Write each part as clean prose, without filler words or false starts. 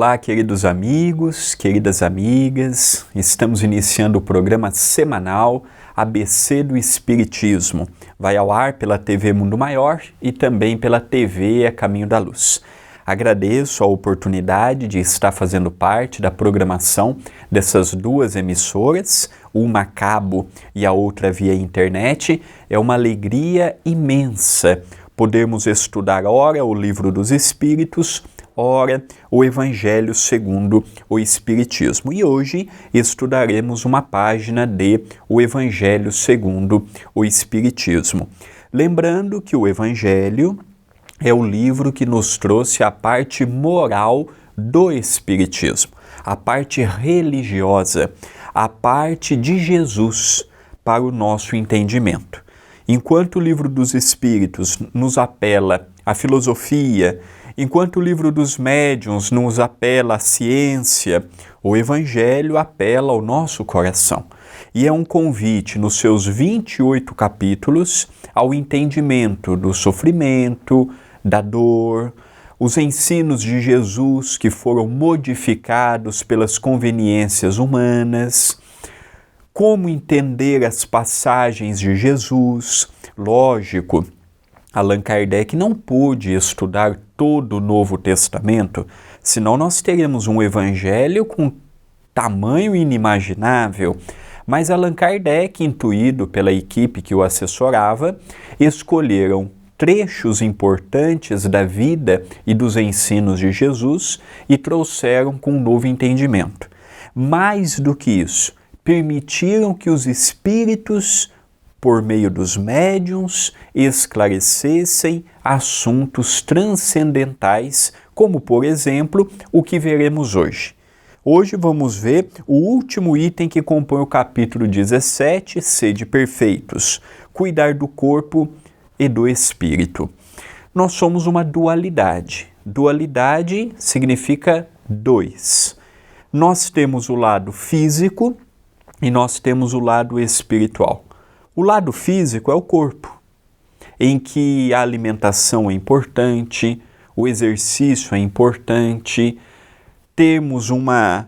Olá, queridos amigos, queridas amigas, estamos iniciando o programa semanal ABC do Espiritismo. Vai ao ar pela TV Mundo Maior e também pela TV A Caminho da Luz. Agradeço a oportunidade de estar fazendo parte da programação dessas duas emissoras, uma a cabo e a outra via internet. É uma alegria imensa podermos estudar ora o Livro dos Espíritos, ora o Evangelho segundo o Espiritismo. E hoje estudaremos uma página de o Evangelho segundo o Espiritismo. Lembrando que o Evangelho é o livro que nos trouxe a parte moral do Espiritismo, a parte religiosa, a parte de Jesus para o nosso entendimento. Enquanto o Livro dos Espíritos nos apela à filosofia, enquanto o Livro dos Médiuns nos apela à ciência, o Evangelho apela ao nosso coração. E é um convite, nos seus 28 capítulos, ao entendimento do sofrimento, da dor, os ensinos de Jesus que foram modificados pelas conveniências humanas, como entender as passagens de Jesus. Lógico, Allan Kardec não pôde estudar todo o Novo Testamento, senão nós teríamos um evangelho com tamanho inimaginável. Mas Allan Kardec, intuído pela equipe que o assessorava, escolheram trechos importantes da vida e dos ensinos de Jesus e trouxeram com um novo entendimento. Mais do que isso, permitiram que os espíritos, por meio dos médiuns, esclarecessem assuntos transcendentais, como, por exemplo, o que veremos hoje. Hoje vamos ver o último item que compõe o capítulo 17, Sede Perfeitos, cuidar do corpo e do espírito. Nós somos uma dualidade. Dualidade significa dois. Nós temos o lado físico e nós temos o lado espiritual. O lado físico é o corpo, em que a alimentação é importante, o exercício é importante, temos uma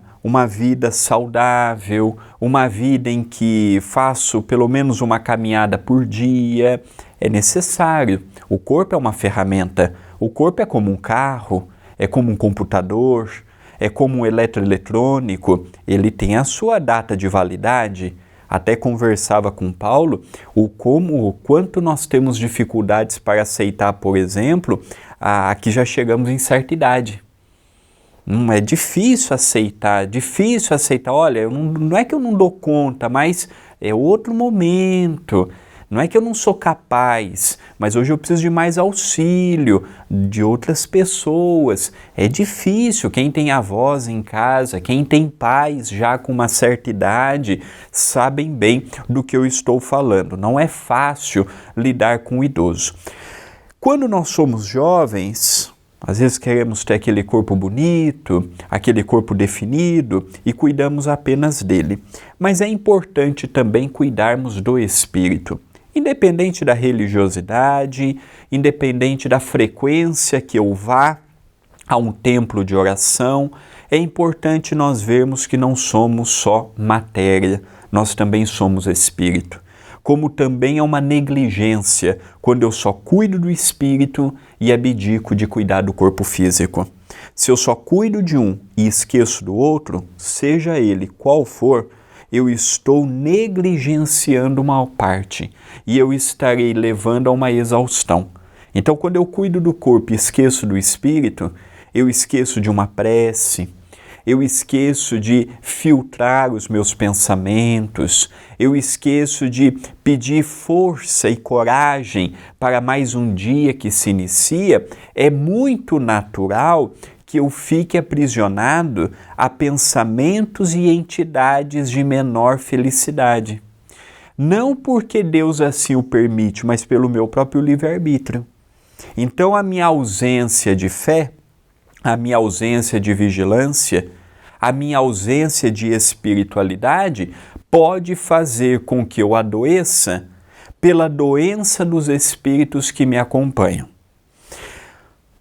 vida saudável, uma vida em que faço pelo menos uma caminhada por dia, é necessário. O corpo é uma ferramenta, o corpo é como um carro, é como um computador, é como um eletroeletrônico, ele tem a sua data de validade. Até conversava com Paulo o quanto nós temos dificuldades para aceitar, por exemplo, que já chegamos em certa idade. É difícil aceitar, olha, não é que eu não dou conta, mas é outro momento. Não é que eu não sou capaz, mas hoje eu preciso de mais auxílio de outras pessoas. É difícil. Quem tem avós em casa, quem tem pais já com uma certa idade, sabem bem do que eu estou falando. Não é fácil lidar com o idoso. Quando nós somos jovens, às vezes queremos ter aquele corpo bonito, aquele corpo definido e cuidamos apenas dele. Mas é importante também cuidarmos do espírito. Independente da religiosidade, independente da frequência que eu vá a um templo de oração, é importante nós vermos que não somos só matéria, nós também somos espírito. Como também é uma negligência quando eu só cuido do espírito e abdico de cuidar do corpo físico. Se eu só cuido de um e esqueço do outro, seja ele qual for, eu estou negligenciando uma parte e eu estarei levando a uma exaustão. Então, quando eu cuido do corpo e esqueço do espírito, eu esqueço de uma prece, eu esqueço de filtrar os meus pensamentos, eu esqueço de pedir força e coragem para mais um dia que se inicia. É muito natural que eu fique aprisionado a pensamentos e entidades de menor felicidade. Não porque Deus assim o permite, mas pelo meu próprio livre-arbítrio. Então a minha ausência de fé, a minha ausência de vigilância, a minha ausência de espiritualidade pode fazer com que eu adoeça pela doença dos espíritos que me acompanham.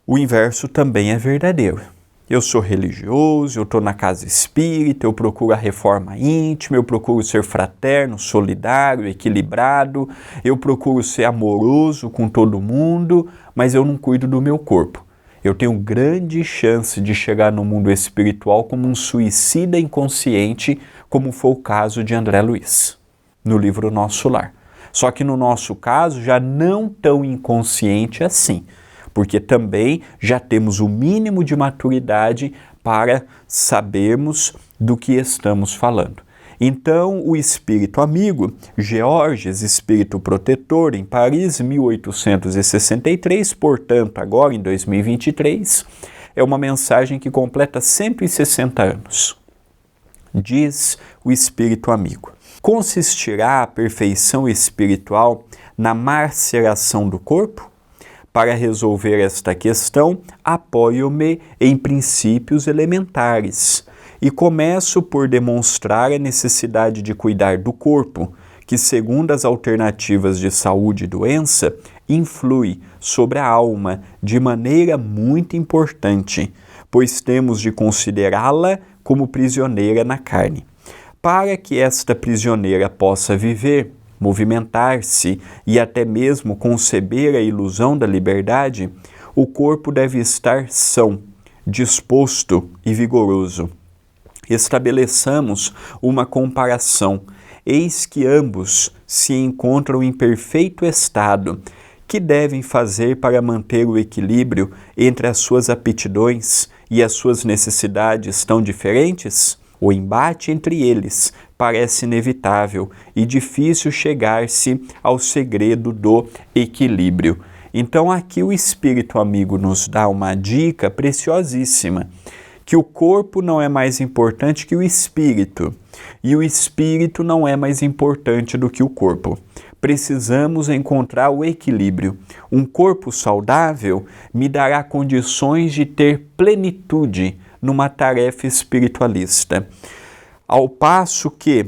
O inverso também é verdadeiro. Eu sou religioso, eu estou na casa espírita, eu procuro a reforma íntima, eu procuro ser fraterno, solidário, equilibrado, eu procuro ser amoroso com todo mundo, mas eu não cuido do meu corpo. Eu tenho grande chance de chegar no mundo espiritual como um suicida inconsciente, como foi o caso de André Luiz, no livro Nosso Lar. Só que no nosso caso, já não tão inconsciente assim, porque também já temos o mínimo de maturidade para sabermos do que estamos falando. Então, o espírito amigo, Georges, espírito protetor, em Paris, 1863, portanto, agora em 2023, é uma mensagem que completa 160 anos. Diz o espírito amigo: consistirá a perfeição espiritual na maceração do corpo? Para resolver esta questão, apoio-me em princípios elementares e começo por demonstrar a necessidade de cuidar do corpo, que, segundo as alternativas de saúde e doença, influi sobre a alma de maneira muito importante, pois temos de considerá-la como prisioneira na carne. Para que esta prisioneira possa viver, movimentar-se e até mesmo conceber a ilusão da liberdade, o corpo deve estar são, disposto e vigoroso. Estabeleçamos uma comparação. Eis que ambos se encontram em perfeito estado. Que devem fazer para manter o equilíbrio entre as suas aptidões e as suas necessidades tão diferentes? O embate entre eles parece inevitável e difícil chegar-se ao segredo do equilíbrio. Então aqui o espírito amigo nos dá uma dica preciosíssima, que o corpo não é mais importante que o espírito, e o espírito não é mais importante do que o corpo. Precisamos encontrar o equilíbrio. Um corpo saudável me dará condições de ter plenitude numa tarefa espiritualista. Ao passo que,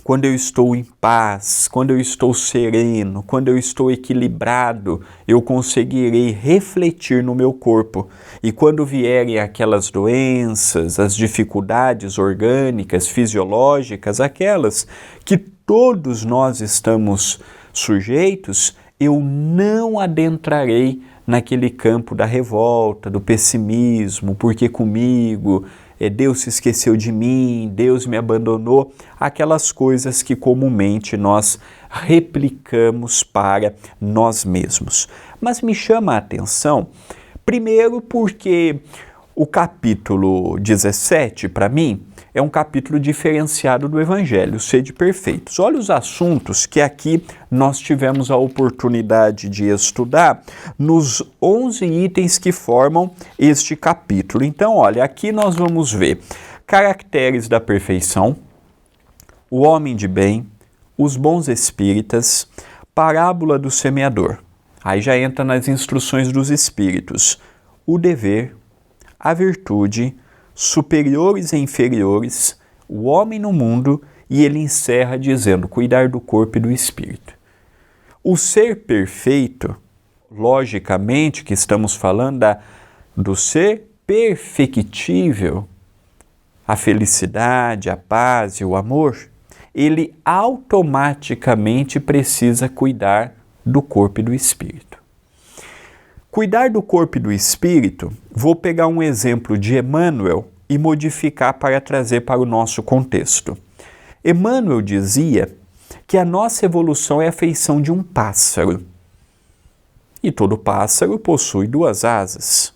quando eu estou em paz, quando eu estou sereno, quando eu estou equilibrado, eu conseguirei refletir no meu corpo. E quando vierem aquelas doenças, as dificuldades orgânicas, fisiológicas, aquelas que todos nós estamos sujeitos, eu não adentrarei naquele campo da revolta, do pessimismo, porque comigo, Deus se esqueceu de mim, Deus me abandonou, aquelas coisas que comumente nós replicamos para nós mesmos. Mas me chama a atenção, primeiro porque o capítulo 17, para mim, é um capítulo diferenciado do Evangelho, Sede Perfeitos. Olha os assuntos que aqui nós tivemos a oportunidade de estudar nos 11 itens que formam este capítulo. Então, olha, aqui nós vamos ver caracteres da perfeição, o homem de bem, os bons espíritas, parábola do semeador. Aí já entra nas instruções dos espíritos, o dever, a virtude, superiores e inferiores, o homem no mundo, e ele encerra dizendo, cuidar do corpo e do espírito. O ser perfeito, logicamente que estamos falando do ser perfectível, a felicidade, a paz e o amor, ele automaticamente precisa cuidar do corpo e do espírito. Cuidar do corpo e do espírito, vou pegar um exemplo de Emmanuel e modificar para trazer para o nosso contexto. Emmanuel dizia que a nossa evolução é a feição de um pássaro. E todo pássaro possui duas asas.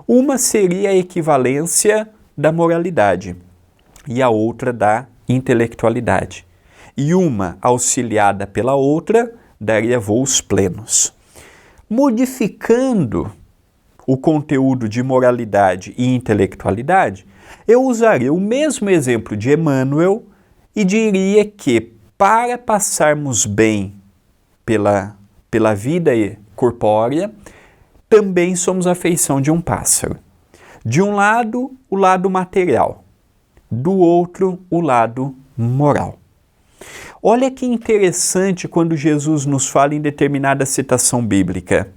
Uma seria a equivalência da moralidade e a outra da intelectualidade. E uma, auxiliada pela outra, daria voos plenos. Modificando o conteúdo de moralidade e intelectualidade, eu usaria o mesmo exemplo de Emmanuel e diria que, para passarmos bem pela vida corpórea, também somos a feição de um pássaro. De um lado, o lado material, do outro, o lado moral. Olha que interessante quando Jesus nos fala em determinada citação bíblica.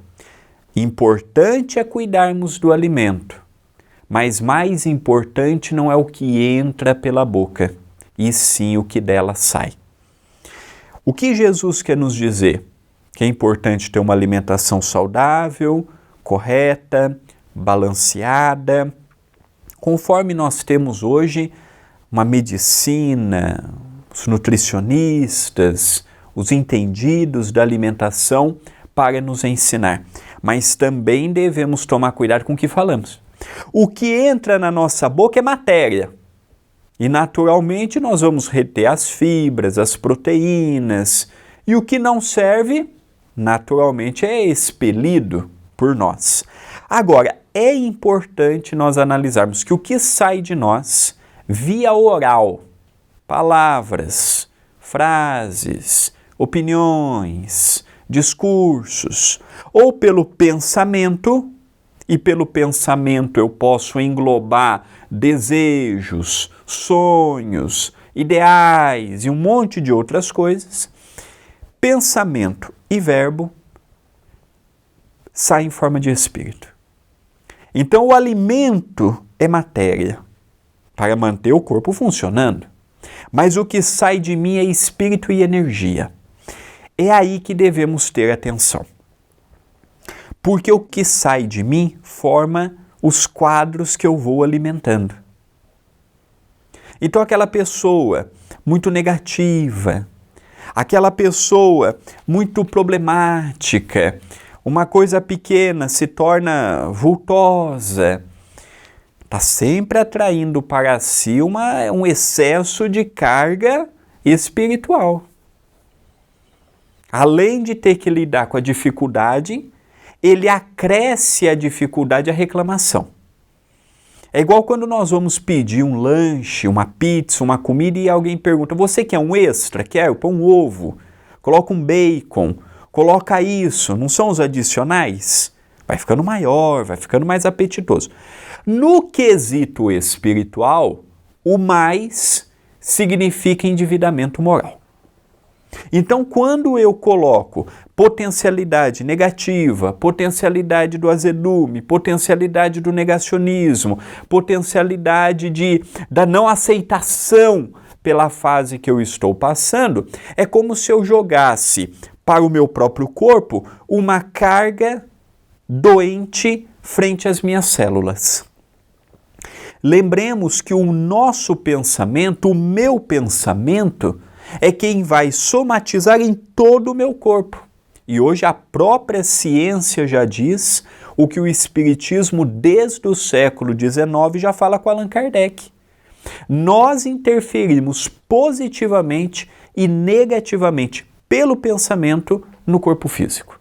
Importante é cuidarmos do alimento, Mas mais importante não é o que entra pela boca, e sim o que dela sai. O que Jesus quer nos dizer? Que é importante ter uma alimentação saudável, correta, balanceada, conforme nós temos hoje uma medicina, os nutricionistas, os entendidos da alimentação para nos ensinar. Mas também devemos tomar cuidado com o que falamos. O que entra na nossa boca é matéria. E naturalmente nós vamos reter as fibras, as proteínas. E o que não serve, naturalmente é expelido por nós. Agora, é importante nós analisarmos que o que sai de nós via oral, palavras, frases, opiniões, discursos, ou pelo pensamento, e pelo pensamento eu posso englobar desejos, sonhos, ideais e um monte de outras coisas, pensamento e verbo saem em forma de espírito. Então o alimento é matéria para manter o corpo funcionando, mas o que sai de mim é espírito e energia. É aí que devemos ter atenção. Porque o que sai de mim forma os quadros que eu vou alimentando. Então aquela pessoa muito negativa, aquela pessoa muito problemática, uma coisa pequena se torna vultosa, está sempre atraindo para si um excesso de carga espiritual. Além de ter que lidar com a dificuldade, ele acresce a dificuldade à reclamação. É igual quando nós vamos pedir um lanche, uma pizza, uma comida e alguém pergunta, você quer um extra? Quer? Eu põe um ovo, coloca um bacon, coloca isso, não são os adicionais? Vai ficando maior, vai ficando mais apetitoso. No quesito espiritual, o mais significa endividamento moral. Então, quando eu coloco potencialidade negativa, potencialidade do azedume, potencialidade do negacionismo, potencialidade da não aceitação pela fase que eu estou passando, é como se eu jogasse para o meu próprio corpo uma carga doente frente às minhas células. Lembremos que o nosso pensamento, o meu pensamento, é quem vai somatizar em todo o meu corpo. E hoje a própria ciência já diz o que o Espiritismo, desde o século XIX, já fala com Allan Kardec. Nós interferimos positivamente e negativamente pelo pensamento no corpo físico.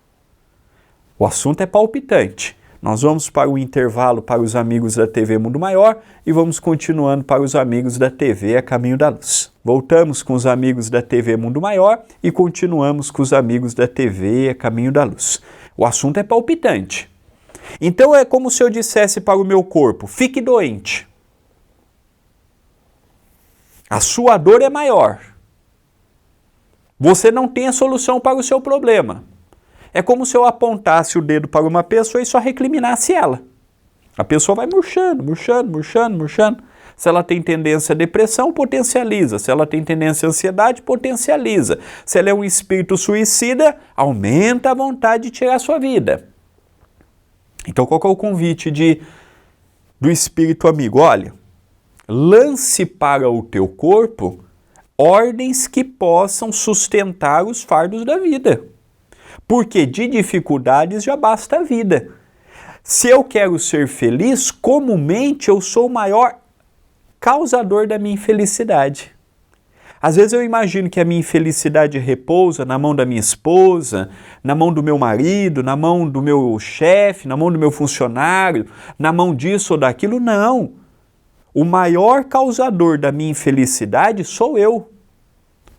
O assunto é palpitante. Nós vamos para o intervalo para os amigos da TV Mundo Maior e vamos continuando para os amigos da TV A Caminho da Luz. Voltamos com os amigos da TV Mundo Maior e continuamos com os amigos da TV A Caminho da Luz. O assunto é palpitante. Então é como se eu dissesse para o meu corpo, fique doente. A sua dor é maior. Você não tem a solução para o seu problema. É como se eu apontasse o dedo para uma pessoa e só recriminasse ela. A pessoa vai murchando, murchando, murchando, murchando. Se ela tem tendência à depressão, potencializa. Se ela tem tendência à ansiedade, potencializa. Se ela é um espírito suicida, aumenta a vontade de tirar a sua vida. Então qual que é o convite do espírito amigo? Olha, lance para o teu corpo ordens que possam sustentar os fardos da vida. Porque de dificuldades já basta a vida. Se eu quero ser feliz, comumente eu sou o maior causador da minha infelicidade. Às vezes eu imagino que a minha infelicidade repousa na mão da minha esposa, na mão do meu marido, na mão do meu chefe, na mão do meu funcionário, na mão disso ou daquilo. Não. O maior causador da minha infelicidade sou eu.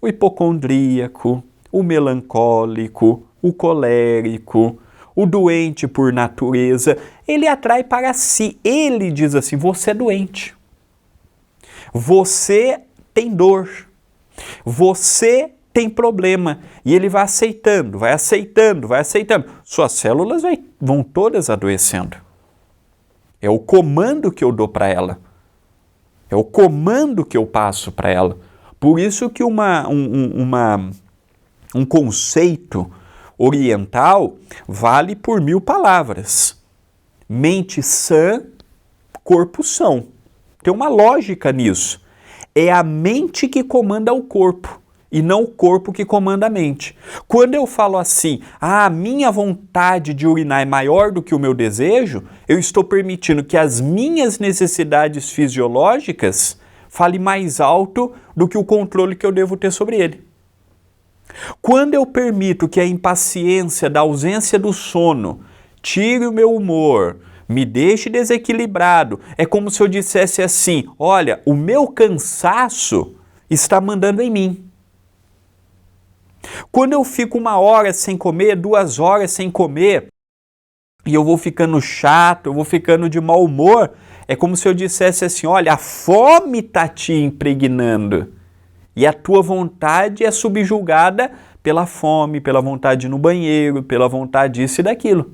O hipocondríaco, o melancólico, o colérico, o doente por natureza, ele atrai para si. Ele diz assim, você é doente. Você tem dor. Você tem problema. E ele vai aceitando, vai aceitando, vai aceitando. Suas células vão todas adoecendo. É o comando que eu dou para ela. É o comando que eu passo para ela. Por isso que um conceito oriental vale por 1000 palavras. Mente sã, corpo são. Tem uma lógica nisso. É a mente que comanda o corpo e não o corpo que comanda a mente. Quando eu falo assim, a minha vontade de urinar é maior do que o meu desejo, eu estou permitindo que as minhas necessidades fisiológicas falem mais alto do que o controle que eu devo ter sobre ele. Quando eu permito que a impaciência da ausência do sono tire o meu humor, me deixe desequilibrado, é como se eu dissesse assim, olha, o meu cansaço está mandando em mim. Quando eu fico 1 hora sem comer, 2 horas sem comer, e eu vou ficando chato, eu vou ficando de mau humor, é como se eu dissesse assim, olha, a fome está te impregnando. E a tua vontade é subjugada pela fome, pela vontade de ir no banheiro, pela vontade disso e daquilo.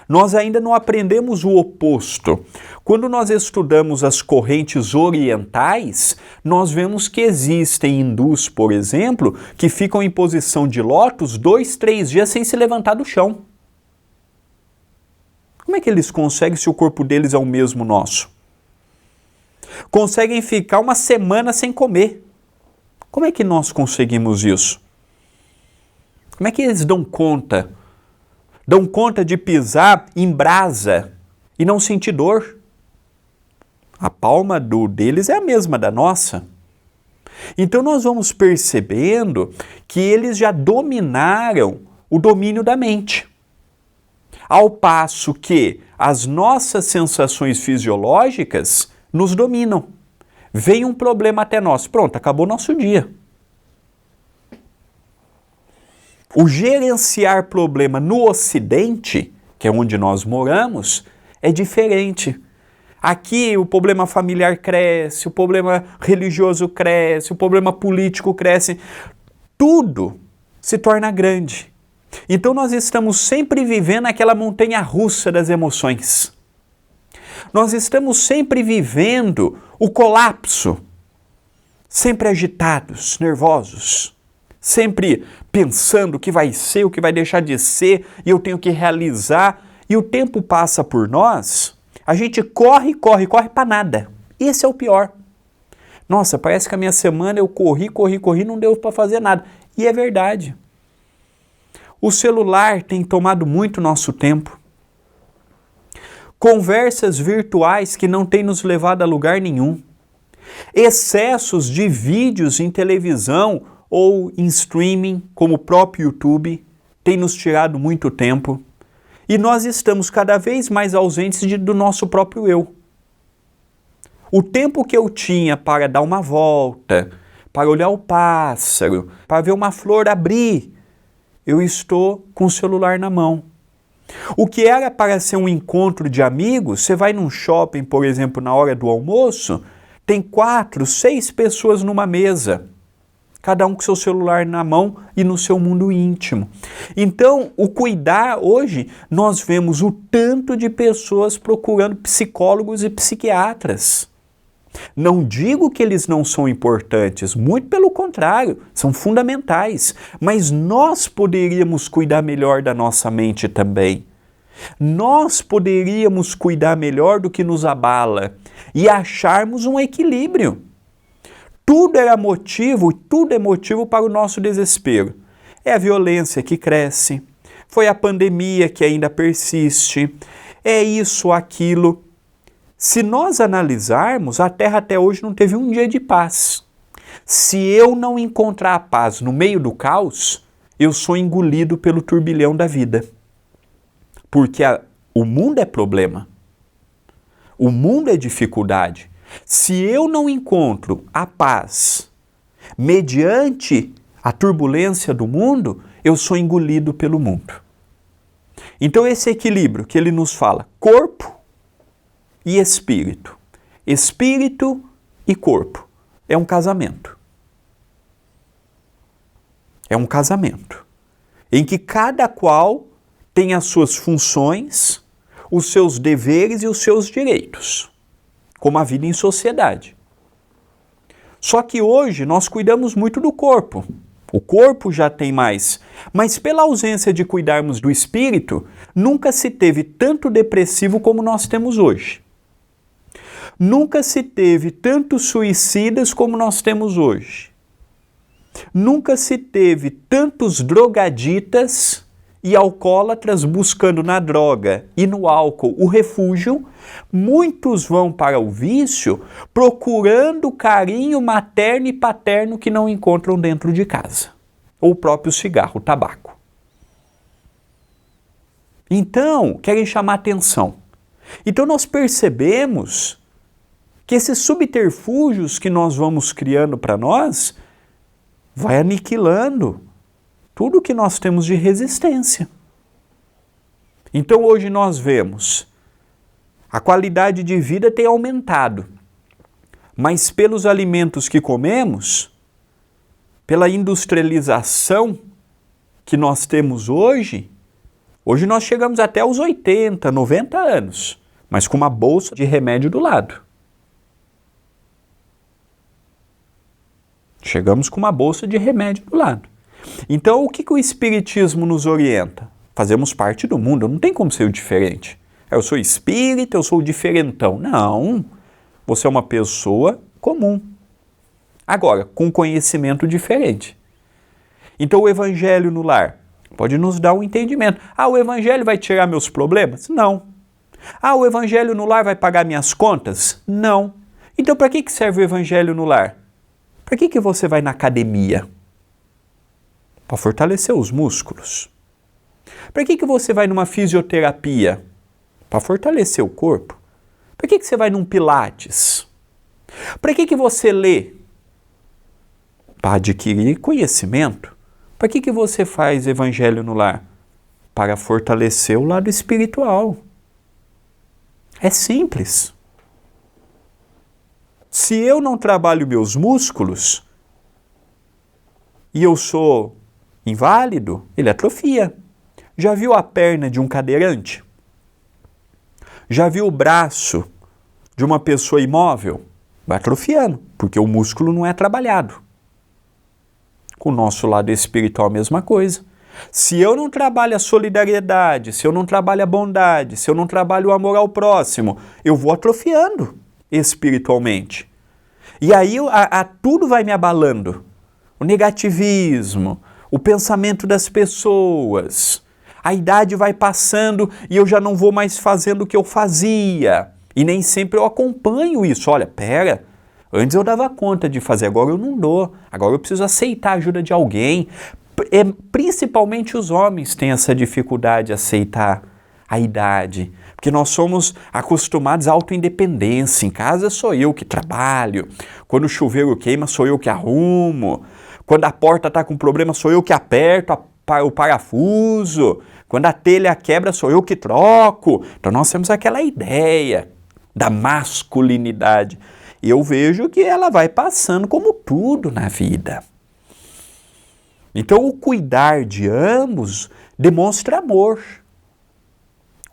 Nós ainda não aprendemos o oposto. Quando nós estudamos as correntes orientais, nós vemos que existem hindus, por exemplo, que ficam em posição de lótus 2, 3 dias sem se levantar do chão. Como é que eles conseguem se o corpo deles é o mesmo nosso? Conseguem ficar 1 semana sem comer. Como é que nós conseguimos isso? Como é que eles dão conta? Dão conta de pisar em brasa e não sentir dor? A palma deles é a mesma da nossa. Então nós vamos percebendo que eles já dominaram o domínio da mente. Ao passo que as nossas sensações fisiológicas nos dominam. Vem um problema até nós. Pronto, acabou nosso dia. O gerenciar problema no Ocidente, que é onde nós moramos, é diferente. Aqui o problema familiar cresce, o problema religioso cresce, o problema político cresce. Tudo se torna grande. Então nós estamos sempre vivendo aquela montanha-russa das emoções. Nós estamos sempre vivendo o colapso, sempre agitados, nervosos, sempre pensando o que vai ser, o que vai deixar de ser, e eu tenho que realizar, e o tempo passa por nós, a gente corre para nada. Esse é o pior. Nossa, parece que a minha semana eu corri, não deu para fazer nada. E é verdade. O celular tem tomado muito nosso tempo. Conversas virtuais que não têm nos levado a lugar nenhum. Excessos de vídeos em televisão ou em streaming, como o próprio YouTube, tem nos tirado muito tempo. E nós estamos cada vez mais ausentes do nosso próprio eu. O tempo que eu tinha para dar uma volta, para olhar o pássaro, para ver uma flor abrir, eu estou com o celular na mão. O que era para ser um encontro de amigos, você vai num shopping, por exemplo, na hora do almoço, tem 4, 6 pessoas numa mesa, cada um com seu celular na mão e no seu mundo íntimo. Então, o cuidar, hoje, nós vemos o tanto de pessoas procurando psicólogos e psiquiatras. Não digo que eles não são importantes, muito pelo contrário, são fundamentais, mas nós poderíamos cuidar melhor da nossa mente também. Nós poderíamos cuidar melhor do que nos abala e acharmos um equilíbrio. Tudo é motivo para o nosso desespero. É a violência que cresce, foi a pandemia que ainda persiste, é isso, aquilo. Se nós analisarmos, a Terra até hoje não teve um dia de paz. Se eu não encontrar a paz no meio do caos, eu sou engolido pelo turbilhão da vida. Porque o mundo é problema. O mundo é dificuldade. Se eu não encontro a paz mediante a turbulência do mundo, eu sou engolido pelo mundo. Então esse equilíbrio que ele nos fala, corpo e espírito. Espírito e corpo. É um casamento. É um casamento. Em que cada qual tem as suas funções, os seus deveres e os seus direitos, como a vida em sociedade. Só que hoje nós cuidamos muito do corpo. O corpo já tem mais, mas pela ausência de cuidarmos do espírito, nunca se teve tanto depressivo como nós temos hoje. Nunca se teve tantos suicidas como nós temos hoje. Nunca se teve tantos drogaditas e alcoólatras buscando na droga e no álcool o refúgio. Muitos vão para o vício procurando carinho materno e paterno que não encontram dentro de casa. Ou o próprio cigarro, o tabaco. Então, querem chamar atenção. Então nós percebemos que esses subterfúgios que nós vamos criando para nós vai aniquilando tudo que nós temos de resistência. Então hoje nós vemos a qualidade de vida tem aumentado, mas pelos alimentos que comemos, pela industrialização que nós temos hoje nós chegamos até os 80, 90 anos, mas com uma bolsa de remédio do lado. Chegamos com uma bolsa de remédio do lado. Então, o que o Espiritismo nos orienta? Fazemos parte do mundo, não tem como ser diferente. Eu sou espírita, eu sou diferentão. Não, você é uma pessoa comum. Agora, com conhecimento diferente. Então, o Evangelho no lar pode nos dar um entendimento. Ah, o Evangelho vai tirar meus problemas? Não. Ah, o Evangelho no lar vai pagar minhas contas? Não. Então, para que serve o Evangelho no lar? Para que você vai na academia? Para fortalecer os músculos. Para que você vai numa fisioterapia? Para fortalecer o corpo. Para que você vai num pilates? Para que você lê? Para adquirir conhecimento. Para que você faz evangelho no lar? Para fortalecer o lado espiritual. É simples. Se eu não trabalho meus músculos e eu sou inválido, ele atrofia. Já viu a perna de um cadeirante? Já viu o braço de uma pessoa imóvel? Vai atrofiando, porque o músculo não é trabalhado. Com o nosso lado espiritual, a mesma coisa. Se eu não trabalho a solidariedade, se eu não trabalho a bondade, se eu não trabalho o amor ao próximo, eu vou atrofiando espiritualmente. E aí tudo vai me abalando. O negativismo, o pensamento das pessoas. A idade vai passando e eu já não vou mais fazendo o que eu fazia. E nem sempre eu acompanho isso. Olha, pera, antes eu dava conta de fazer, agora eu não dou. Agora eu preciso aceitar a ajuda de alguém. Principalmente os homens têm essa dificuldade de aceitar a idade. Porque nós somos acostumados à autoindependência. Em casa sou eu que trabalho. Quando o chuveiro queima, sou eu que arrumo. Quando a porta está com problema, sou eu que aperto o parafuso. Quando a telha quebra, sou eu que troco. Então nós temos aquela ideia da masculinidade. E eu vejo que ela vai passando como tudo na vida. Então o cuidar de ambos demonstra amor.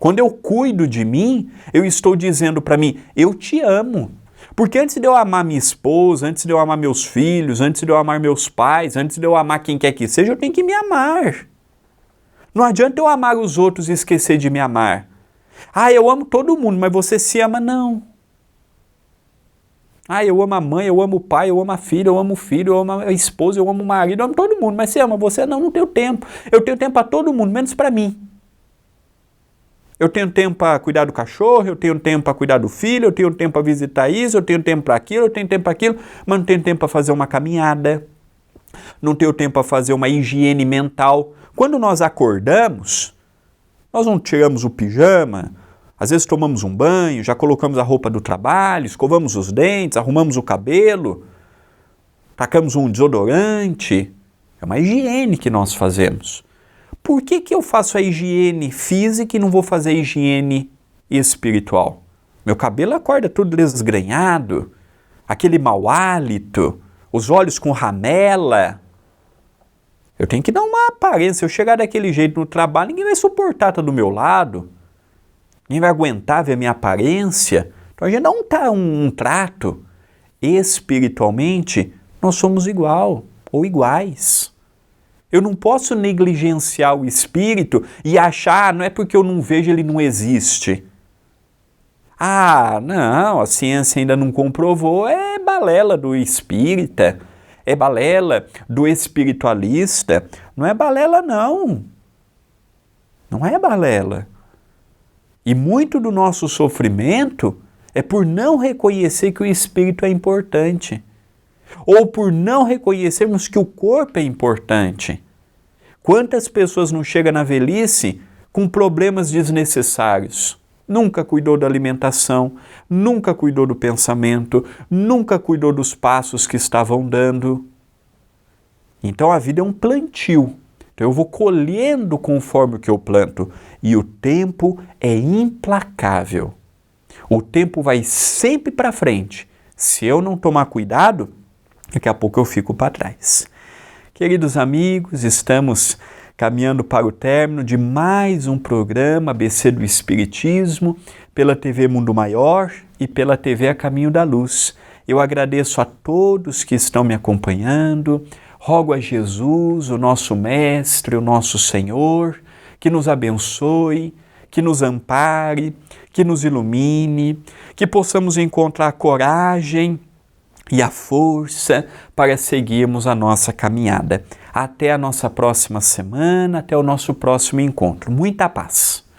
Quando eu cuido de mim, eu estou dizendo para mim, eu te amo. Porque antes de eu amar minha esposa, antes de eu amar meus filhos, antes de eu amar meus pais, antes de eu amar quem quer que seja, eu tenho que me amar. Não adianta eu amar os outros e esquecer de me amar. Ah, eu amo todo mundo, mas você se ama? Não. Ah, eu amo a mãe, eu amo o pai, eu amo a filha, eu amo o filho, eu amo a esposa, eu amo o marido, eu amo todo mundo, mas você ama você? Não, não tenho tempo. Eu tenho tempo para todo mundo, menos para mim. Eu tenho tempo para cuidar do cachorro, eu tenho tempo para cuidar do filho, eu tenho tempo para visitar isso, eu tenho tempo para aquilo, eu tenho tempo para aquilo, mas não tenho tempo para fazer uma caminhada, não tenho tempo para fazer uma higiene mental. Quando nós acordamos, nós não tiramos o pijama, às vezes tomamos um banho, já colocamos a roupa do trabalho, escovamos os dentes, arrumamos o cabelo, tacamos um desodorante. É uma higiene que nós fazemos. Por que eu faço a higiene física e não vou fazer a higiene espiritual? Meu cabelo acorda tudo desgrenhado, aquele mau hálito, os olhos com ramela. Eu tenho que dar uma aparência. Se eu chegar daquele jeito no trabalho, ninguém vai suportar estar do meu lado. Ninguém vai aguentar ver a minha aparência. Então a gente não está um trato. Espiritualmente, nós somos igual ou iguais. Eu não posso negligenciar o espírito e achar, não é porque eu não vejo, ele não existe. Ah, não, a ciência ainda não comprovou, é balela do espírita, é balela do espiritualista, não é balela não. Não é balela. E muito do nosso sofrimento é por não reconhecer que o espírito é importante. Ou por não reconhecermos que o corpo é importante. Quantas pessoas não chegam na velhice com problemas desnecessários? Nunca cuidou da alimentação, nunca cuidou do pensamento, nunca cuidou dos passos que estavam dando. Então a vida é um plantio. Então eu vou colhendo conforme o que eu planto. E o tempo é implacável. O tempo vai sempre para frente. Se eu não tomar cuidado, daqui a pouco eu fico para trás. Queridos amigos, estamos caminhando para o término de mais um programa ABC do Espiritismo, pela TV Mundo Maior e pela TV A Caminho da Luz. Eu agradeço a todos que estão me acompanhando, rogo a Jesus, o nosso Mestre, o nosso Senhor, que nos abençoe, que nos ampare, que nos ilumine, que possamos encontrar a coragem e a força para seguirmos a nossa caminhada. Até a nossa próxima semana, até o nosso próximo encontro. Muita paz!